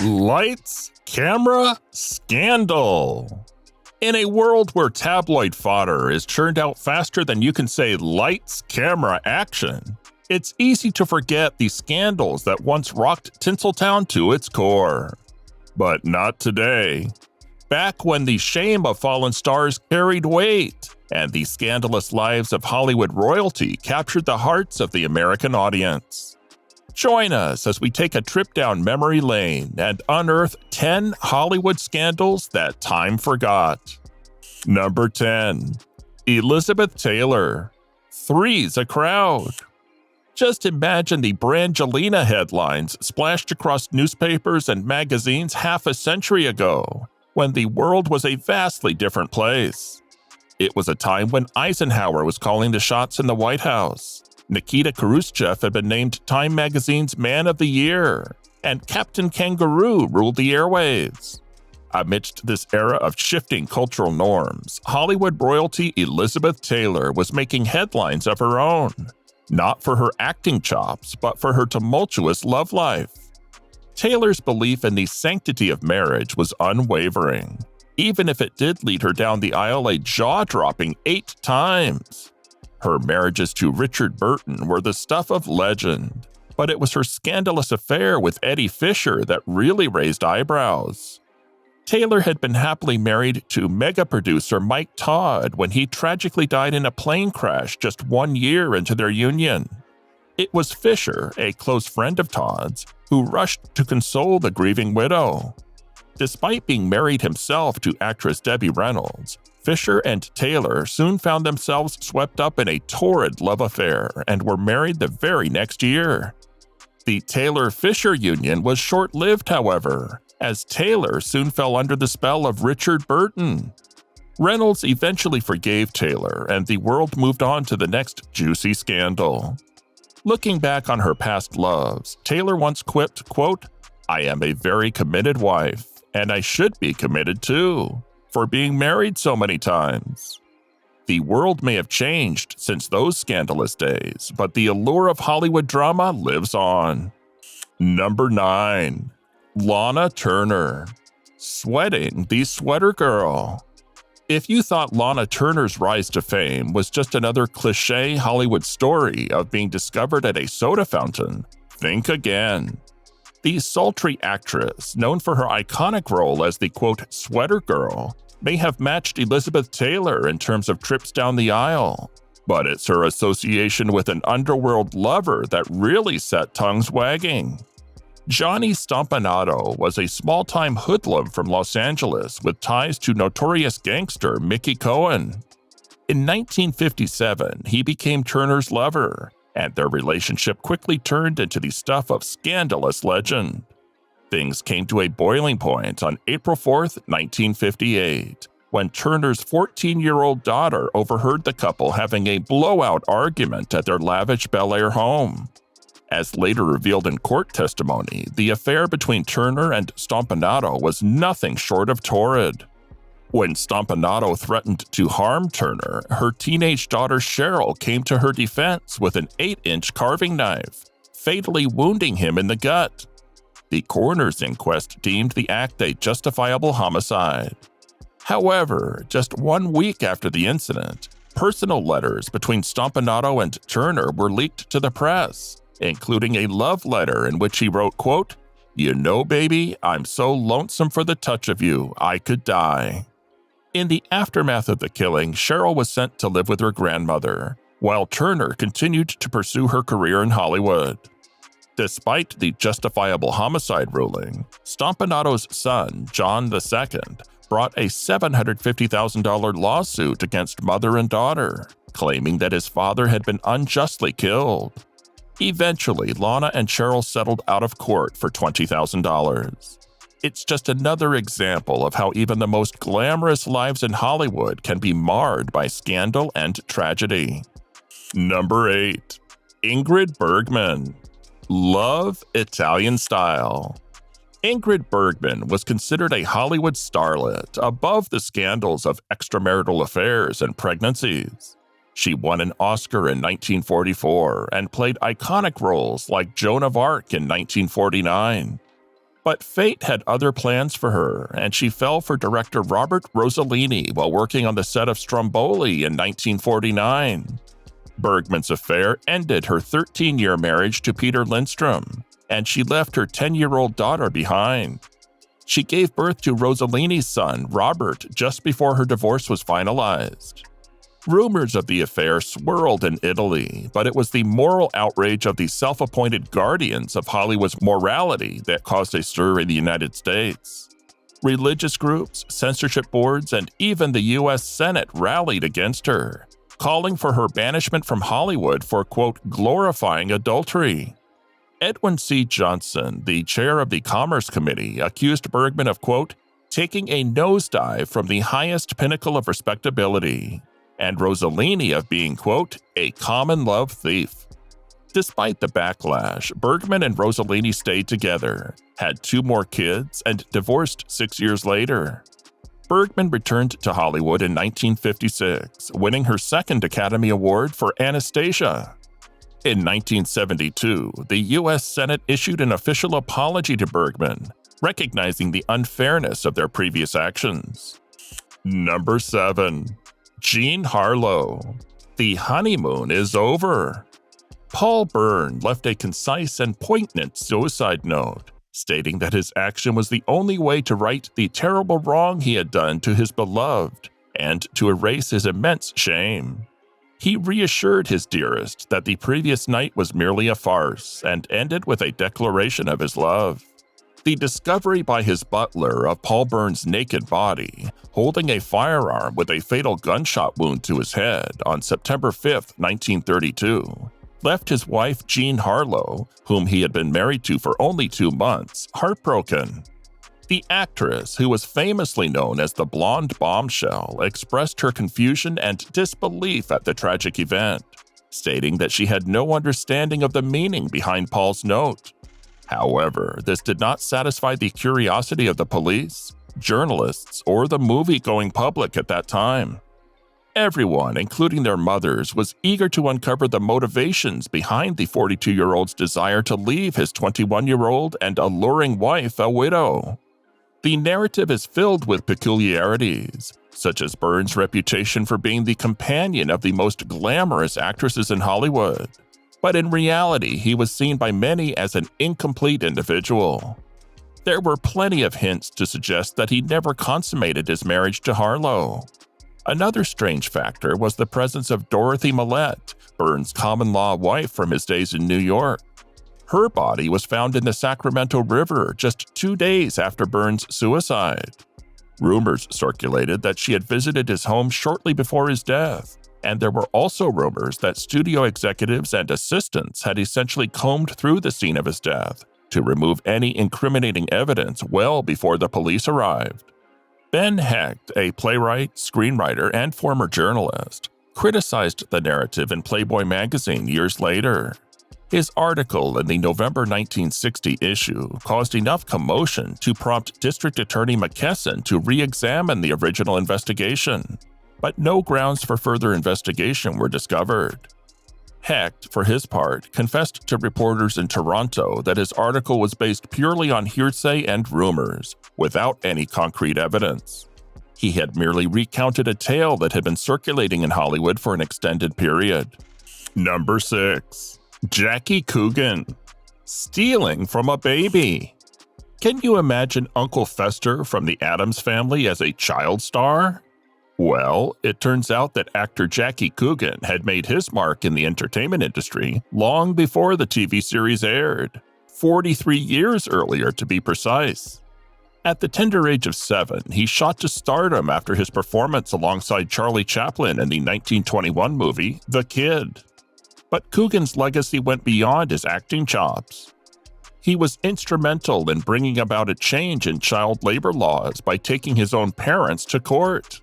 Lights, camera, scandal. In a world where tabloid fodder is churned out faster than you can say lights, camera, action, it's easy to forget the scandals that once rocked Tinseltown to its core. But not today. Back when the shame of fallen stars carried weight, and the scandalous lives of Hollywood royalty captured the hearts of the American audience. Join us as we take a trip down memory lane and unearth 10 Hollywood scandals that time forgot. Number 10. Elizabeth Taylor. Three's a crowd. Just imagine the Brangelina headlines splashed across newspapers and magazines half a century ago, when the world was a vastly different place. It was a time when Eisenhower was calling the shots in the White House. Nikita Khrushchev had been named Time magazine's Man of the Year, and Captain Kangaroo ruled the airwaves. Amidst this era of shifting cultural norms, Hollywood royalty Elizabeth Taylor was making headlines of her own, not for her acting chops, but for her tumultuous love life. Taylor's belief in the sanctity of marriage was unwavering, even if it did lead her down the aisle a jaw-dropping 8 times. Her marriages to Richard Burton were the stuff of legend, but it was her scandalous affair with Eddie Fisher that really raised eyebrows. Taylor had been happily married to mega-producer Mike Todd when he tragically died in a plane crash just 1 year into their union. It was Fisher, a close friend of Todd's, who rushed to console the grieving widow. Despite being married himself to actress Debbie Reynolds, Fisher and Taylor soon found themselves swept up in a torrid love affair and were married the very next year. The Taylor-Fisher union was short-lived, however, as Taylor soon fell under the spell of Richard Burton. Reynolds eventually forgave Taylor, and the world moved on to the next juicy scandal. Looking back on her past loves, Taylor once quipped, quote, "I am a very committed wife, and I should be committed too, for being married so many times." The world may have changed since those scandalous days, but the allure of Hollywood drama lives on. Number 9. Lana Turner. Sweating the Sweater Girl. If you thought Lana Turner's rise to fame was just another cliché Hollywood story of being discovered at a soda fountain, think again. The sultry actress, known for her iconic role as the quote, sweater girl, may have matched Elizabeth Taylor in terms of trips down the aisle, but it's her association with an underworld lover that really set tongues wagging. Johnny Stompanato was a small-time hoodlum from Los Angeles with ties to notorious gangster Mickey Cohen. In 1957, he became Turner's lover, and their relationship quickly turned into the stuff of scandalous legend. Things came to a boiling point on April 4, 1958, when Turner's 14-year-old daughter overheard the couple having a blowout argument at their lavish Bel Air home. As later revealed in court testimony, the affair between Turner and Stompanato was nothing short of torrid. When Stompanato threatened to harm Turner, her teenage daughter Cheryl came to her defense with an 8-inch carving knife, fatally wounding him in the gut. The coroner's inquest deemed the act a justifiable homicide. However, just 1 week after the incident, personal letters between Stompanato and Turner were leaked to the press, including a love letter in which he wrote, quote, "You know, baby, I'm so lonesome for the touch of you, I could die." In the aftermath of the killing, Cheryl was sent to live with her grandmother, while Turner continued to pursue her career in Hollywood. Despite the justifiable homicide ruling, Stompanato's son, John II, brought a $750,000 lawsuit against mother and daughter, claiming that his father had been unjustly killed. Eventually, Lana and Cheryl settled out of court for $20,000. It's just another example of how even the most glamorous lives in Hollywood can be marred by scandal and tragedy. Number 8. Ingrid Bergman. Love Italian Style. Ingrid Bergman was considered a Hollywood starlet above the scandals of extramarital affairs and pregnancies. She won an Oscar in 1944 and played iconic roles like Joan of Arc in 1949. But fate had other plans for her, and she fell for director Robert Rossellini while working on the set of Stromboli in 1949. Bergman's affair ended her 13-year marriage to Peter Lindstrom, and she left her 10-year-old daughter behind. She gave birth to Rossellini's son, Robert, just before her divorce was finalized. Rumors of the affair swirled in Italy, but it was the moral outrage of the self-appointed guardians of Hollywood's morality that caused a stir in the United States. Religious groups, censorship boards, and even the U.S. Senate rallied against her, calling for her banishment from Hollywood for, quote, glorifying adultery. Edwin C. Johnson, the chair of the Commerce Committee, accused Bergman of, quote, taking a nosedive from the highest pinnacle of respectability, and Rossellini of being, quote, a common love thief. Despite the backlash, Bergman and Rossellini stayed together, had 2 more kids, and divorced 6 years later. Bergman returned to Hollywood in 1956, winning her second Academy Award for Anastasia. In 1972, the U.S. Senate issued an official apology to Bergman, recognizing the unfairness of their previous actions. Number 7. Jean Harlow. The honeymoon is over. Paul Byrne left a concise and poignant suicide note, stating that his action was the only way to right the terrible wrong he had done to his beloved and to erase his immense shame. He reassured his dearest that the previous night was merely a farce and ended with a declaration of his love. The discovery by his butler of Paul Byrne's naked body, holding a firearm with a fatal gunshot wound to his head on September 5, 1932, left his wife Jean Harlow, whom he had been married to for only 2 months, heartbroken. The actress, who was famously known as the Blonde Bombshell, expressed her confusion and disbelief at the tragic event, stating that she had no understanding of the meaning behind Paul's note. However, this did not satisfy the curiosity of the police, journalists, or the movie-going public at that time. Everyone, including their mothers, was eager to uncover the motivations behind the 42-year-old's desire to leave his 21-year-old and alluring wife a widow. The narrative is filled with peculiarities, such as Byrne's reputation for being the companion of the most glamorous actresses in Hollywood. But in reality, he was seen by many as an incomplete individual. There were plenty of hints to suggest that he never consummated his marriage to Harlow. Another strange factor was the presence of Dorothy Millette, Byrne's common-law wife from his days in New York. Her body was found in the Sacramento River just 2 days after Byrne's suicide. Rumors circulated that she had visited his home shortly before his death, and there were also rumors that studio executives and assistants had essentially combed through the scene of his death to remove any incriminating evidence well before the police arrived. Ben Hecht, a playwright, screenwriter, and former journalist, criticized the narrative in Playboy magazine years later. His article in the November 1960 issue caused enough commotion to prompt District Attorney McKesson to re-examine the original investigation, but no grounds for further investigation were discovered. Hecht, for his part, confessed to reporters in Toronto that his article was based purely on hearsay and rumors, without any concrete evidence. He had merely recounted a tale that had been circulating in Hollywood for an extended period. Number 6. Jackie Coogan. Stealing from a baby. Can you imagine Uncle Fester from the Addams Family as a child star? Well, it turns out that actor Jackie Coogan had made his mark in the entertainment industry long before the TV series aired, 43 years earlier to be precise. At the tender age of 7, he shot to stardom after his performance alongside Charlie Chaplin in the 1921 movie The Kid. But Coogan's legacy went beyond his acting chops. He was instrumental in bringing about a change in child labor laws by taking his own parents to court.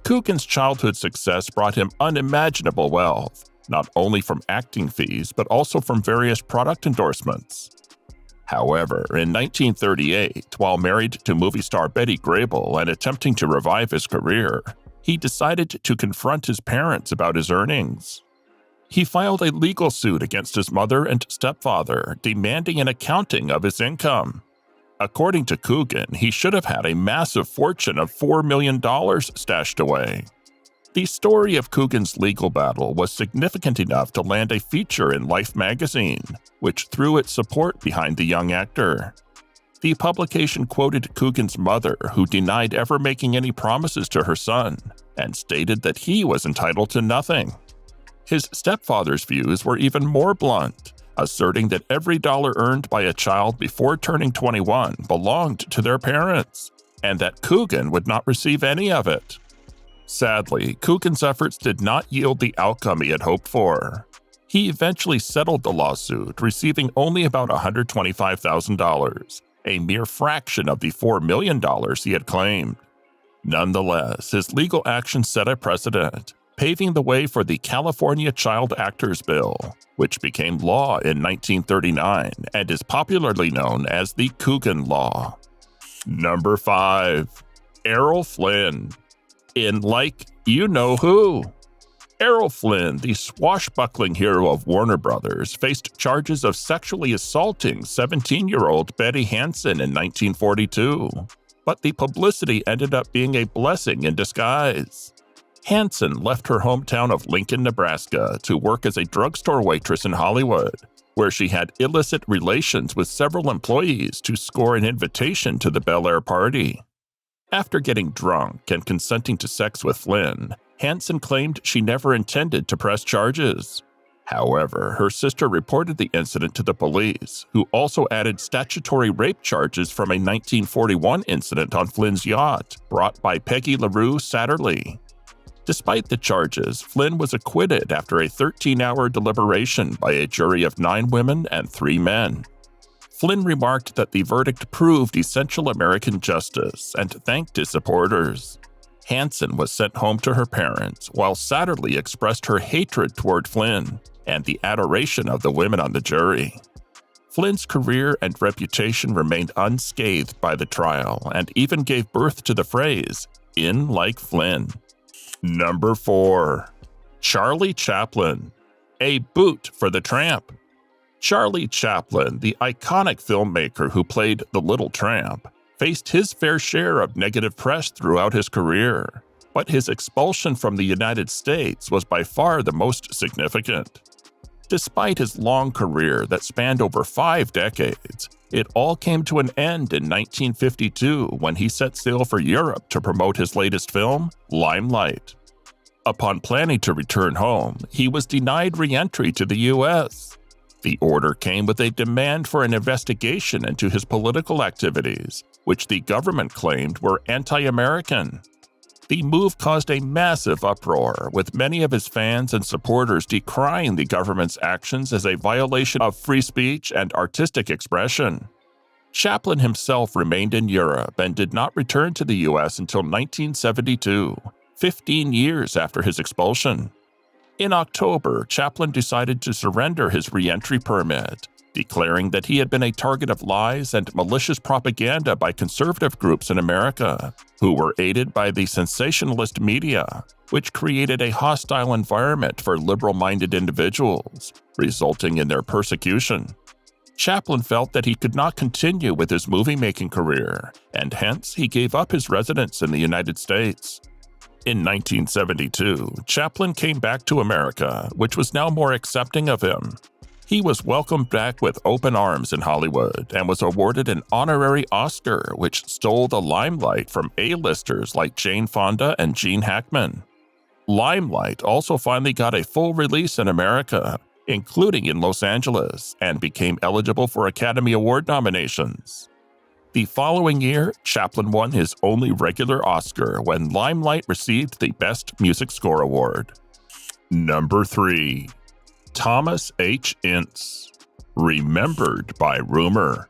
Coogan's childhood success brought him unimaginable wealth, not only from acting fees but also from various product endorsements. However, in 1938, while married to movie star Betty Grable and attempting to revive his career, he decided to confront his parents about his earnings. He filed a legal suit against his mother and stepfather, demanding an accounting of his income. According to Coogan, he should have had a massive fortune of $4 million stashed away. The story of Coogan's legal battle was significant enough to land a feature in Life magazine, which threw its support behind the young actor. The publication quoted Coogan's mother, who denied ever making any promises to her son, and stated that he was entitled to nothing. His stepfather's views were even more blunt, asserting that every dollar earned by a child before turning 21 belonged to their parents, and that Coogan would not receive any of it. Sadly, Coogan's efforts did not yield the outcome he had hoped for. He eventually settled the lawsuit, receiving only about $125,000, a mere fraction of the $4 million he had claimed. Nonetheless, his legal action set a precedent, paving the way for the California Child Actors Bill, which became law in 1939 and is popularly known as the Coogan Law. Number 5. Errol Flynn. In Like You Know Who. Errol Flynn, the swashbuckling hero of Warner Brothers, faced charges of sexually assaulting 17-year-old Betty Hansen in 1942. But the publicity ended up being a blessing in disguise. Hansen left her hometown of Lincoln, Nebraska, to work as a drugstore waitress in Hollywood, where she had illicit relations with several employees to score an invitation to the Bel Air party. After getting drunk and consenting to sex with Flynn, Hansen claimed she never intended to press charges. However, her sister reported the incident to the police, who also added statutory rape charges from a 1941 incident on Flynn's yacht, brought by Peggy LaRue Satterley. Despite the charges, Flynn was acquitted after a 13-hour deliberation by a jury of 9 women and 3 men. Flynn remarked that the verdict proved essential American justice and thanked his supporters. Hansen was sent home to her parents, while Satterley expressed her hatred toward Flynn and the adoration of the women on the jury. Flynn's career and reputation remained unscathed by the trial and even gave birth to the phrase, "in like Flynn." Number 4. Charlie Chaplin. A boot for the tramp. Charlie Chaplin, the iconic filmmaker who played the Little Tramp, faced his fair share of negative press throughout his career, but his expulsion from the United States was by far the most significant. Despite his long career that spanned over 5 decades, it all came to an end in 1952 when he set sail for Europe to promote his latest film, Limelight. Upon planning to return home, he was denied re-entry to the U.S. The order came with a demand for an investigation into his political activities, which the government claimed were anti-American. The move caused a massive uproar, with many of his fans and supporters decrying the government's actions as a violation of free speech and artistic expression. Chaplin himself remained in Europe and did not return to the U.S. until 1972, 15 years after his expulsion. In October, Chaplin decided to surrender his re-entry permit, declaring that he had been a target of lies and malicious propaganda by conservative groups in America, who were aided by the sensationalist media, which created a hostile environment for liberal-minded individuals, resulting in their persecution. Chaplin felt that he could not continue with his movie-making career, and hence he gave up his residence in the United States. In 1972, Chaplin came back to America, which was now more accepting of him. He was welcomed back with open arms in Hollywood and was awarded an honorary Oscar, which stole the limelight from A-listers like Jane Fonda and Gene Hackman. Limelight also finally got a full release in America, including in Los Angeles, and became eligible for Academy Award nominations. The following year, Chaplin won his only regular Oscar when Limelight received the Best Music Score Award. Number 3. Thomas H. Ince. Remembered by rumor.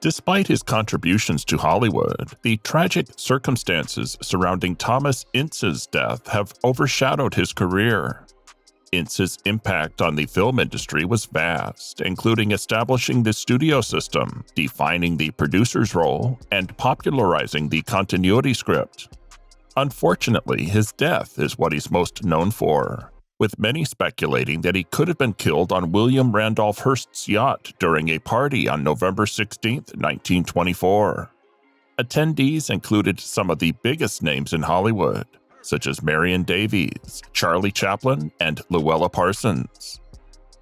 Despite his contributions to Hollywood, the tragic circumstances surrounding Thomas Ince's death have overshadowed his career. Ince's impact on the film industry was vast, including establishing the studio system, defining the producer's role, and popularizing the continuity script. Unfortunately, his death is what he's most known for, with many speculating that he could have been killed on William Randolph Hearst's yacht during a party on November 16, 1924. Attendees included some of the biggest names in Hollywood, such as Marion Davies, Charlie Chaplin, and Luella Parsons.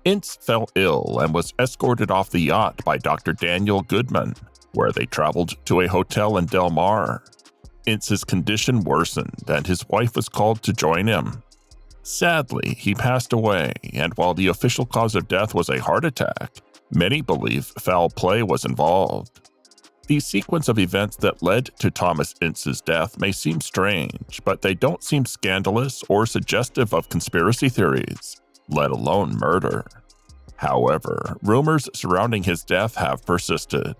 Ince fell ill and was escorted off the yacht by Dr. Daniel Goodman, where they traveled to a hotel in Del Mar. Ince's condition worsened, and his wife was called to join him. Sadly, he passed away, and while the official cause of death was a heart attack, many believe foul play was involved. The sequence of events that led to Thomas Ince's death may seem strange, but they don't seem scandalous or suggestive of conspiracy theories, let alone murder. However, rumors surrounding his death have persisted.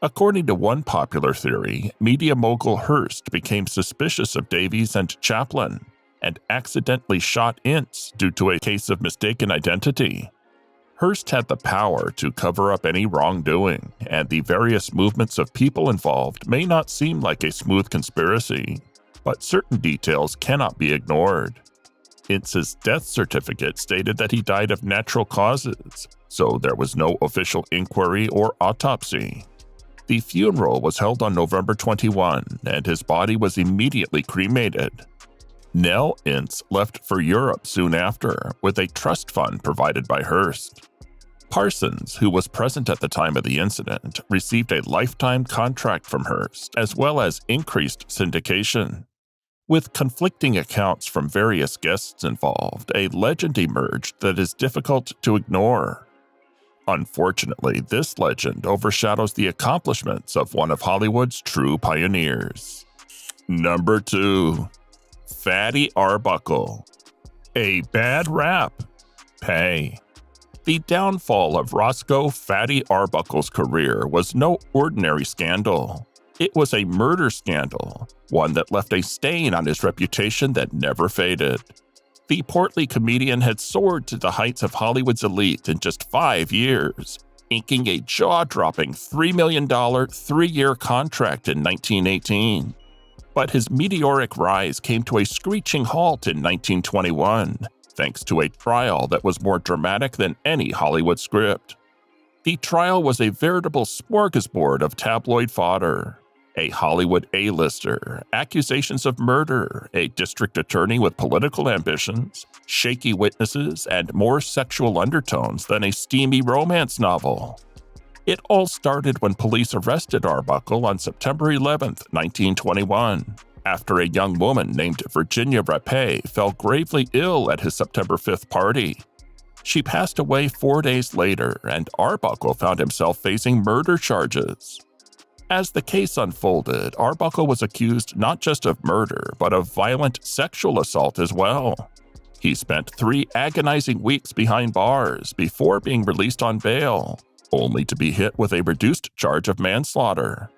According to one popular theory, media mogul Hearst became suspicious of Davies and Chaplin and accidentally shot Ince due to a case of mistaken identity. Hearst had the power to cover up any wrongdoing, and the various movements of people involved may not seem like a smooth conspiracy, but certain details cannot be ignored. Ince's death certificate stated that he died of natural causes, so there was no official inquiry or autopsy. The funeral was held on November 21, and his body was immediately cremated. Nell Ince left for Europe soon after, with a trust fund provided by Hearst. Parsons, who was present at the time of the incident, received a lifetime contract from Hearst, as well as increased syndication. With conflicting accounts from various guests involved, a legend emerged that is difficult to ignore. Unfortunately, this legend overshadows the accomplishments of one of Hollywood's true pioneers. Number 2. Fatty Arbuckle. A bad rap. Pay. The downfall of Roscoe Fatty Arbuckle's career was no ordinary scandal. It was a murder scandal, one that left a stain on his reputation that never faded. The portly comedian had soared to the heights of Hollywood's elite in just 5 years, inking a jaw-dropping $3 million three-year contract in 1918. But his meteoric rise came to a screeching halt in 1921, thanks to a trial that was more dramatic than any Hollywood script. The trial was a veritable smorgasbord of tabloid fodder. A Hollywood A-lister, accusations of murder, a district attorney with political ambitions, shaky witnesses, and more sexual undertones than a steamy romance novel. It all started when police arrested Arbuckle on September 11, 1921, after a young woman named Virginia Rapet fell gravely ill at his September 5th party. She passed away 4 days later, and Arbuckle found himself facing murder charges. As the case unfolded, Arbuckle was accused not just of murder, but of violent sexual assault as well. He spent 3 agonizing weeks behind bars before being released on bail, only to be hit with a reduced charge of manslaughter.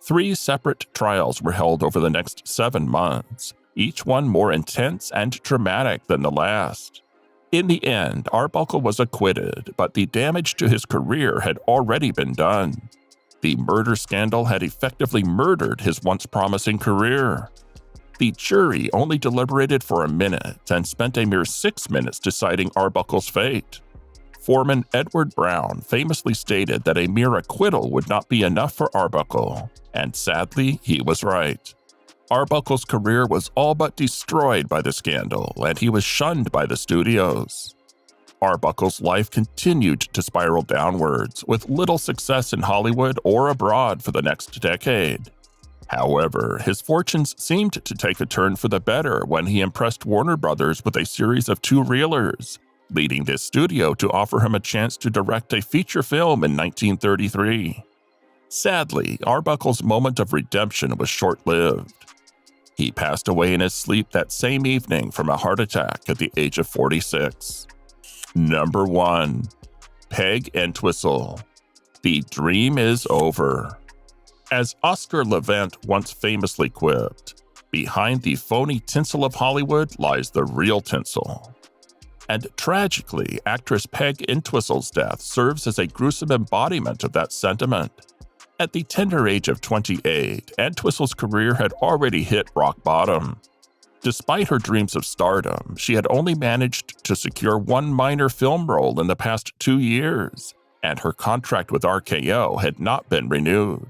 3 separate trials were held over the next 7 months, each one more intense and dramatic than the last. In the end, Arbuckle was acquitted, but the damage to his career had already been done. The murder scandal had effectively murdered his once promising career. The jury only deliberated for a minute and spent a mere 6 minutes deciding Arbuckle's fate. Foreman Edward Brown famously stated that a mere acquittal would not be enough for Arbuckle, and sadly, he was right. Arbuckle's career was all but destroyed by the scandal, and he was shunned by the studios. Arbuckle's life continued to spiral downwards, with little success in Hollywood or abroad for the next decade. However, his fortunes seemed to take a turn for the better when he impressed Warner Brothers with a series of 2-reelers, leading this studio to offer him a chance to direct a feature film in 1933. Sadly, Arbuckle's moment of redemption was short-lived. He passed away in his sleep that same evening from a heart attack at the age of 46. Number 1. Peg Entwistle. The dream is over. As Oscar Levant once famously quipped, behind the phony tinsel of Hollywood lies the real tinsel. And tragically, actress Peg Entwistle's death serves as a gruesome embodiment of that sentiment. At the tender age of 28, Entwistle's career had already hit rock bottom. Despite her dreams of stardom, she had only managed to secure one minor film role in the past 2 years, and her contract with RKO had not been renewed.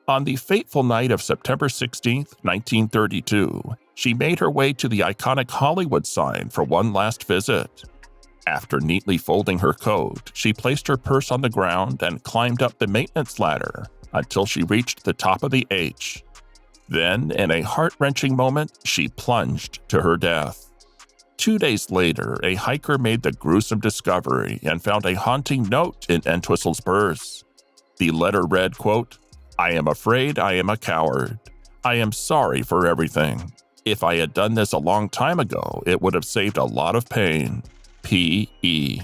On the fateful night of September 16, 1932, she made her way to the iconic Hollywood sign for one last visit. After neatly folding her coat, she placed her purse on the ground and climbed up the maintenance ladder until she reached the top of the H. Then, in a heart-wrenching moment, she plunged to her death. 2 days later, a hiker made the gruesome discovery and found a haunting note in Entwistle's purse. The letter read, quote, "I am afraid I am a coward. I am sorry for everything. If I had done this a long time ago, it would have saved a lot of pain. P.E."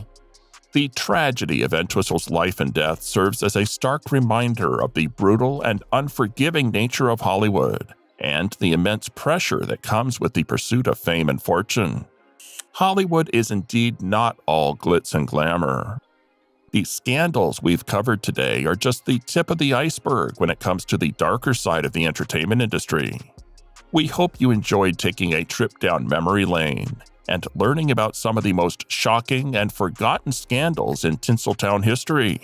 The tragedy of Entwistle's life and death serves as a stark reminder of the brutal and unforgiving nature of Hollywood and the immense pressure that comes with the pursuit of fame and fortune. Hollywood is indeed not all glitz and glamour. The scandals we've covered today are just the tip of the iceberg when it comes to the darker side of the entertainment industry. We hope you enjoyed taking a trip down memory lane and learning about some of the most shocking and forgotten scandals in Tinseltown history.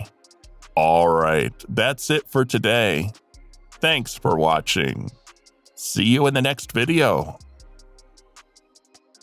Alright, that's it for today. Thanks for watching. See you in the next video.